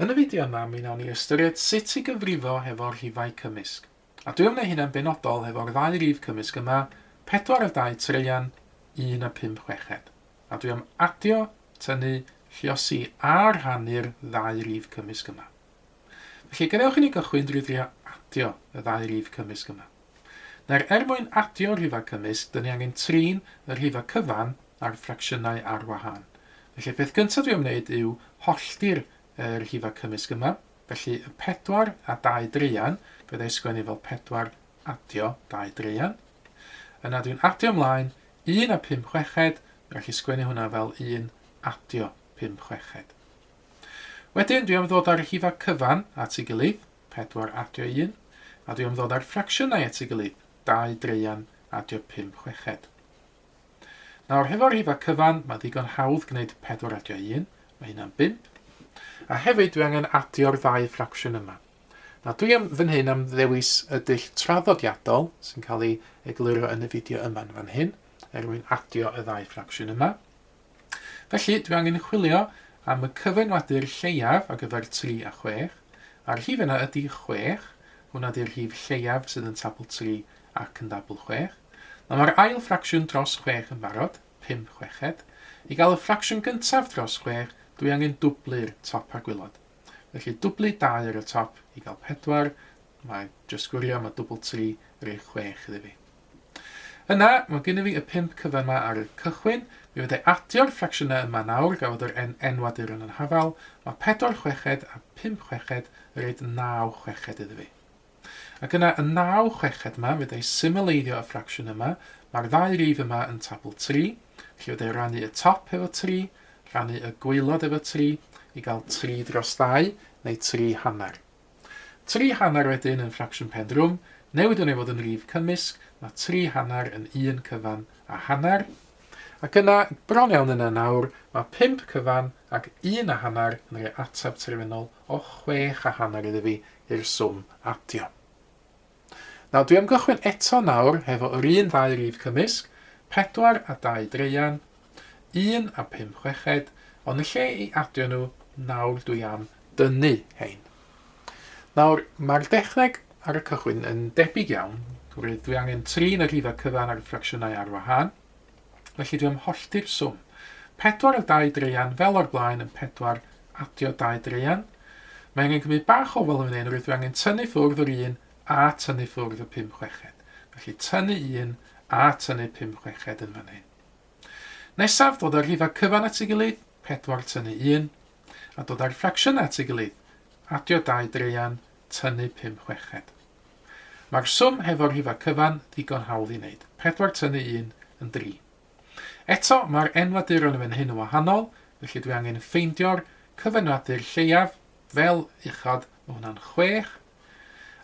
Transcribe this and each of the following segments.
Yn y fideo yma, mi wnawn ni ystyried sut i gyfrifo hefo'r rhifau cymysg. A dwi am wneud hynna'n benodol hefo'r ddau rif cymysg yma, 4 a 2 treian, 1 a 5 chweched. A dwi am adio, tynnu, lluosi a rhannu'r ddau rif cymysg yma. Felly gadewch i ni gychwyn drwy drio adio y ddau rif cymysg yma. Nawr, mwyn adio'r rhifau cymysg, dyn ni angen trin y rhifau cyfan a'r ffracsiynau ar wahân. Felly peth gyntaf dwi am wneud yw hollti'r rhifau cymysg yma. Felly y 4 a 2 dreian, byddai sgwennu fel 4 adio 2 dreian. Yna dwi'n adio ymlaen 1 a 5 chweched, felly sgwennu hwnna fel 1 adio 5 chweched. Wedyn dwi am ddod ar rhifau cyfan at ei gilydd, 4 adio 1, a dwi am ddod ar ffracsiynau at ei gilydd, 2 dreian adio 5 chweched. Nawr, hefo'r rhifau cyfan, mae ddigon hawdd gwneud 4 adio 1, mae hynna'n 5. A hefyd dwi angen adio'r ddau ffracsiwn yma. Nawr, dwi am fan hyn am ddewis ydych traddodiadol sy'n cael ei egluro yn y fideo yma fan hyn, mwyn adio y ddau ffracsiwn yma. Felly, dwi angen chwilio am y cyfenwadur lleiaf ar gyfer 3 a 6. A'r rhif yna ydy 6. Hwna ydy'r rhif lleiaf sydd yn tabl 3 ac yn tabl 6. Nawr, mae'r ail ffracsiwn dros 6 yn barod, 5 chweched. I gael y ffracsiwn gyntaf dros 6, dwi angen dwblu'r top a'r gwylod. Felly dwblu 2 ar y top i gael 4, mae jyst gwirio, mae dwbl 3 rhoi 6 iddi fi. Yna, mae gen i fi y 5 cyfan yma ar y cychwyn. Mi fyddai adio'r ffracsiynau yma nawr, gafodd yr enwadur yn hafal. Mae 4 chweched a 5 chweched rhaid 9 chweched iddi fi. Ac yna, y 9 chweched yma, fyddai symleiddio y ffracsiwn yma. Mae'r ddau rif yma yn tabl 3. Felly fyddai rannu y top efo 3, rannu y gwaelod efo 3, i gael 3 dros 2, neu 3 hanner. 3 hanner wedyn yn ffracsiwn pendrwm, newid hwnna fod yn rif cymysg, mae 3 hanner yn 1 cyfan a hanner. Ac yna, bron iawn yna nawr, mae 5 cyfan ac 1 a hanner yn rhoi ateb terfynol o 6 a hanner iddi fi i'r swm adio. Nawr, dwi am gychwyn eto nawr hefo yr un ddau rif cymysg, 4 a 2 dreian, 1 a 5 chweched, ond yn lle i adio nhw, nawr dwi am dynnu hein. Nawr, mae'r dechneg ar y cychwyn yn debyg iawn, dwi angen trin y rhifau cyfan ar y ffracsiynau ar wahân, felly dwi am hollti'r swm. 4 a 2 dreian fel o'r blaen yn 4 adio 2 dreian. Mae angen cymryd bach o fel yn un, dwi angen tynnu ffwrdd o'r 1 a tynnu ffwrdd y 5 chweched. Felly tynnu 1 a tynnu 5 chweched yn fan hyn. Nesaf, dod ar rhifau cyfan at ei gilydd, 4 tynnu 1, a dod ar ffracsiynau at ei gilydd, adio 2 dreian, tynnu 5 chweched. Mae'r swm hefo'r rhifau cyfan ddigon hawdd i wneud. 4 tynnu 1 yn 3. Eto, mae'r enwadur yn fan hyn yn wahanol, felly dwi angen ffeindio'r cyfenwadur lleiaf fel uchod, mae hwnna'n 6.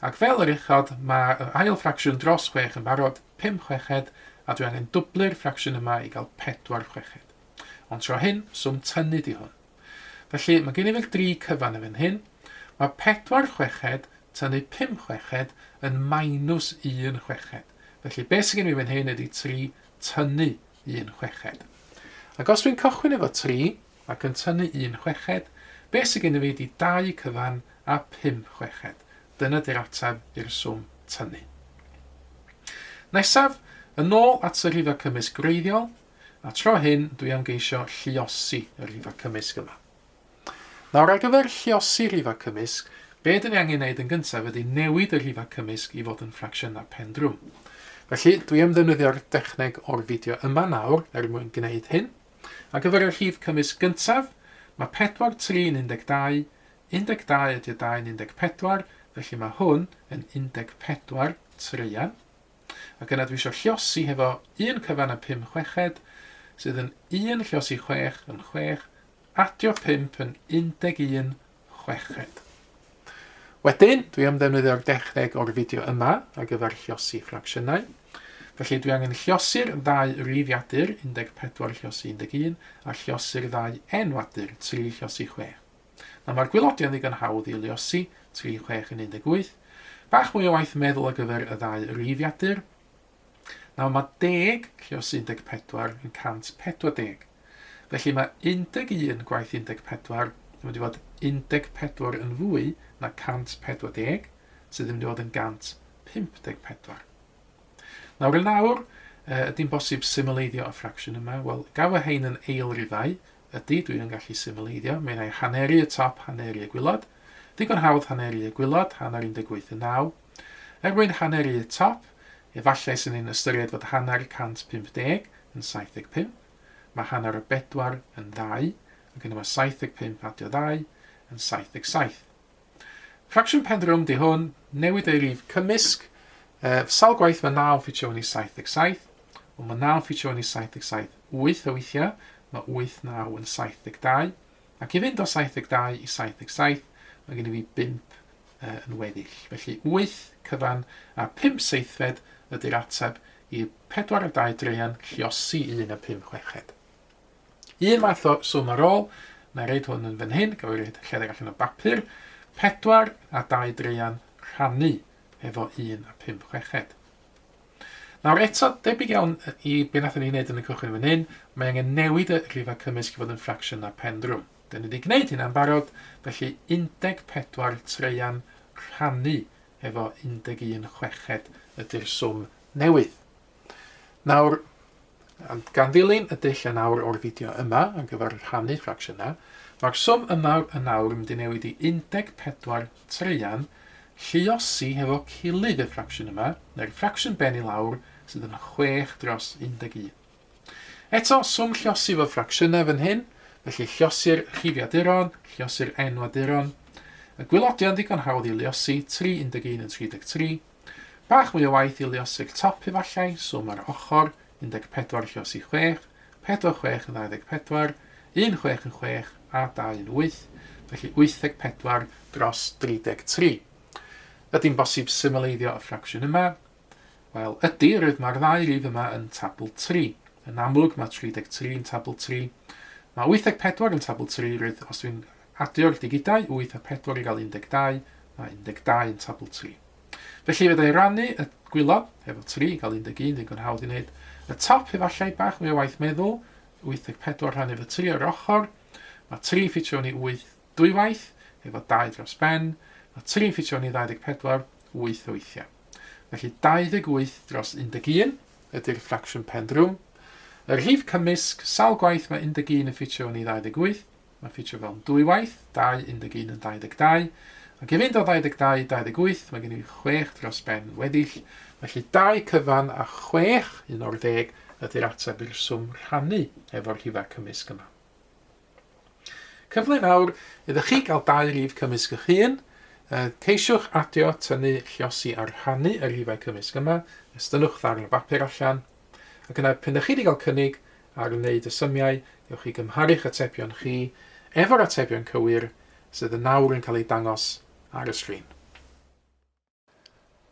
Ac fel yr uchod, mae y ail ffracsiwn dros 6 yn barod 5 chweched, a dwi angen dwblu'r ffracsiwn yma i gael 4 chweched. Ond tro hyn, swm tynnu di hwn. Felly, mae gen i fel 3 cyfan yn fan hyn. Mae 4 chweched tynnu 5 chweched yn minus 1 chweched. Felly, beth sydd gen i fan hyn ydy 3 tynnu 1 chweched. Ac os dwi'n cychwyn efo 3 ac yn tynnu 1 chweched, beth sydd gen i fi ydy 2 cyfan a 5 chweched. Dyna di'r ateb i'r swm tynnu. Nesaf, yn ôl at y rhifau cymysg gwreiddiol, a tro hyn dwi am geisio lluosi y rhifau cymysg yma. Nawr ar gyfer lluosi rhifau cymysg, be dyn ni angen gwneud yn gyntaf ydy newid y rhifau cymysg i fod yn ffracsiynau pendrwm. Felly dwi am ddefnyddio'r dechneg o'r fideo yma nawr mwyn gwneud hyn. Ar gyfer y rhif cymysg gyntaf, mae 4 3 yn 12, 12 ydy 2 yn 14, felly mae hwn yn 14 treian. Ac yna dwi eisiau lluosi hefo 1 cyfan a 5 chweched, sydd yn 1 lluosi 6 yn 6, adio 5 yn 11 chweched. Wedyn, dwi am ddefnyddio'r dechneg o'r fideo yma ar gyfer lluosi ffracsiynau. Felly dwi angen lluosi'r ddau rifiadur, 14 lluosi 11, a lluosi'r ddau enwadur, 3 lluosi 6. Mae'r gwylodion ddigon hawdd i lluosi, 3 6 yn 18. Bach mwy o waith meddwl ar gyfer y ddau rifiadur. Nawr mae 10 lluosi 14 yn 140. Felly mae 11 gwaith 14 yn mynd i fod 14 yn fwy na 140, sydd yn mynd i fod yn 154. Nawr yn awr, ydy'n bosib symleiddio y ffracsiwn yma. Wel, gael y hein yn eilrifau, ydy dwi'n gallu symleiddio. Mae'n ei haneri y top, haneri y gwylod. Digon hawdd haneri y gwylod, hanner 18 yn 9. Mwyn haneri y top, efallai sy'n ni'n ystyried fod hanner 150 yn 75. Mae hanner y 4 yn 2, ac yna mae 75 adio 2 yn 77. Ffracsiwn pendrwm di hwn, newid ei rif cymysg. Sawl gwaith mae 9 ffitio yn ei 77. Mae 9 ffitio yn ei 77 8 o weithiau, mae 8, 9 yn 72. Ac i fynd o 72 i 77, mae gen i fi 5 yn weddill. Felly 8 cyfan a 5 seithfed ydy'r ateb i 4 a 2 dreian lluosi 1 a 5 chweched. Un math o swm ar ôl, na i reid hwn yn fan hyn, gyfeiriad lledeg allan o bapur, 4 a 2 dreian rannu efo 1 a 5 chweched. Nawr eto, debyg iawn i be nathon ni'n neud yn y cychwyn fan hyn, mae angen newid y rhifau cymysg i fod yn ffracsiwn a pendrwm. Dyn ni wedi gwneud hynna'n barod, felly 14 treian rannu efo 11 chweched ydy'r swm newydd. Nawr, gan ddilyn y dull yn awr o'r fideo yma ar gyfer rhannu ffracsiynau, mae'r swm yma yn awr yn mynd i newid i 14 treian lluosi hefo cilydd y ffracsiwn yma, neu'r ffracsiwn ben i lawr sydd yn 6 dros 11. Eto, swm lluosi efo ffracsiynau fan hyn, felly lliosi'r rhifiaduron, lliosi'r enwaduron. Y gwylodion digon hawdd i liosi, 3, 11 yn 33. Bach mwy o waith i liosi'r top efallai, swm ar ochr, 14 lluosi 6, 4, 6 yn 24, 1, 6 yn 6 a 2 yn 8, felly 84 dros 33. Ydy'n bosib symleiddio y ffracsiwn yma? Wel, ydy, roedd mae'r ddau rif yma yn tabl 3. Yn amlwg mae 33 yn tabl 3. Mae 84 yn tabl 3, roedd os dwi'n adio'r digidau, 8 a 4 i gael 12, mae 12 yn tabl 3. Felly fyddai rannu y gwylod efo 3 i gael 11, digon hawdd i wneud. Y top efallai bach mwy o waith meddwl, 84 rhan efo 3 ar ochr. Mae 3 ffitio ni 8 dwywaith, efo 2 dros ben. Mae 3 ffitio ni 24, 8 o weithiau. Felly 28 dros 11 ydy'r ffracsiwn pendrwm. Y rhif cymysg, sawl gwaith mae 11 yn ffitio ni 28. Mae ffitio fel dwywaith, 2, 11 yn 22. Ac i fynd o 22 i 28, mae gen i 6 dros ben weddill. Felly 2 cyfan a 6, 1 o'r 10, ydy'r ateb i'r swm rhannu efo'r rhifau cymysg yma. Cyfle nawr, ydych chi gael 2 rhif cymysg eich hun. Ceisiwch adio, tynnu, lluosi ar rhannu y rhifau cymysg yma. Ystynwch ddarn o bapur allan. Ac yna, pan ydych chi wedi cael cynnig ar wneud y symiau, gewch chi gymharu'ch atebion chi efo'r atebion cywir sydd yn nawr yn cael ei dangos ar y sgrin.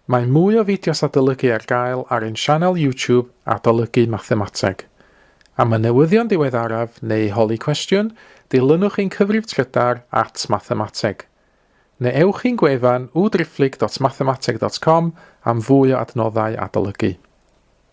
Mae mwy o fideos adolygu ar gael ar ein sianel YouTube Adolygu Mathemateg. Am y newyddion diweddaraf neu holi cwestiwn, dilynwch ein cyfrif trydar @mathemateg. Neu ewch i'n gwefan www.mathemateg.com am fwy o adnoddau adolygu.